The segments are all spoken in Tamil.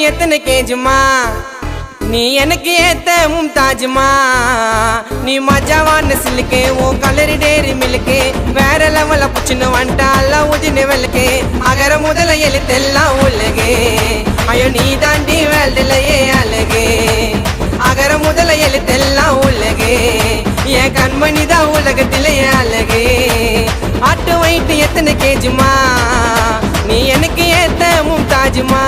எத்தனை கேஜுமா நீ எனக்கு ஏத்த மும்தாஜுமா நீ மஜாவான சில்லுக்கு உன் கலரு டேரி மில்லுக்கு வேற லெவல புச்சுன்னு வந்துட்டா அல்ல உதின வெளுக்கு அகர முதல எழுத்தெல்லாம் உலகு ஐயோ நீ தாண்டி வேல்டுலையே அழகு அகர முதல எழுத்தெல்லாம் உலகு என் கண்மணிதான் உலகத்திலேயே அழகு ஆட்டு வயிட்டு எத்தனை கேஜுமா நீ எனக்கு ஏத்த மும்தாஜுமா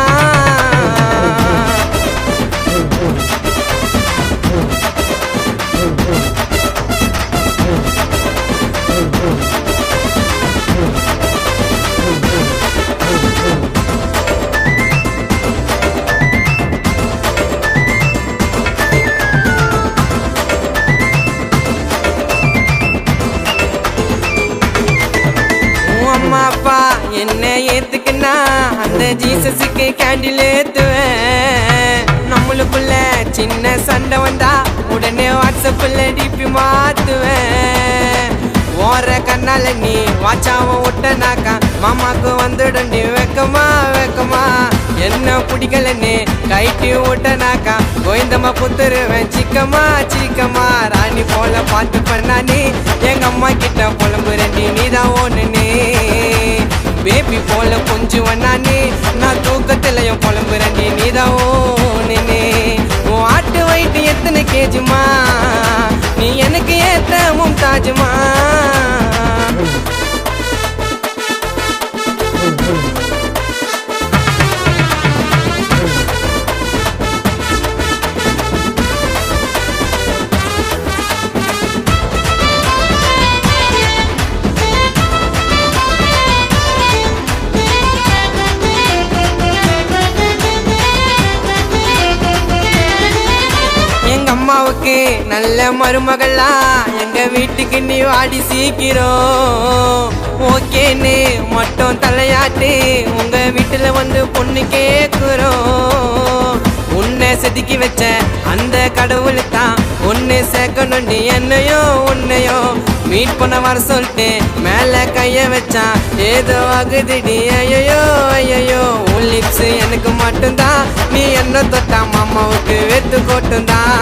அம்மா அப்பா என்ன ஏத்துக்குன்னா அந்த ஜீசஸுக்கு கேண்டில் ஏத்துவேன் நம்மளுக்குள்ள சின்ன சண்டை வந்தா உடனே வாட்ஸ்அப்ல டிபி மாத்துவேன் ஓர கண்ணால நீ வாச்சாம விட்டனாக்கா மாமாக்கு வந்துடுண்டி வெக்கமா வெக்கமா என்ன பிடிக்கலன்னு கைட்டி விட்டனாக்கா கோயந்தம்மா புத்துருவேன் சிக்கமா சிக்கமா ராணி போல பார்த்து பண்ணானே எங்க அம்மா கிட்ட புலம்புறண்டி நீதான் ஒண்ணுன்னு பேபி போல கொஞ்சம் வண்ணானே நான் தூக்கத்திலையும் புலம்புறண்டி நீதான் ஒண்ணுன்னு உன் ஆட்டு வயிட்டு எத்தனை கேஜுமா நீ எனக்கு ஏத்த மும்தாஜுமா அம்மாவுக்கு நல்ல மருமகளா எங்க வீட்டுக்கு நீ வாடி சீக்கிரம் ஓகேன்னு மட்டும் தலையாட்டு உங்க வீட்டுல வந்து பொண்ணு கேக்குறோம் உன்னை செதுக்கி வச்ச அந்த கடவுளை தான் ஒன்னு சேர்க்கணுண்டி என்னையும் உன்னையும் மீட் பண்ண வர சொல்லிட்டு மேல கைய வச்சான் ஏதோ ஆகுதுடி ஐயோ ஐயோ உன் லிப்ஸ் எனக்கு மட்டும்தான் நீ என்ன தொட்டா மாமாவுக்கு வெத்து கொட்டுந்தான்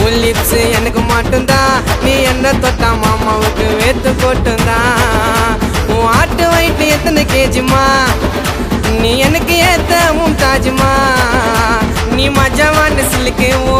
உன் லிப்ஸ் எனக்கு மட்டும்தான் நீ என்ன தொட்டா மாமாவுக்கு வெத்து கொட்டுந்தான் உன் ஆட்டு வயிட்டு எத்தனை கேஜுமா நீ எனக்கு ஏத்த மும்தாஜுமா நீ மஜாவான சில்லுக்கு ஓ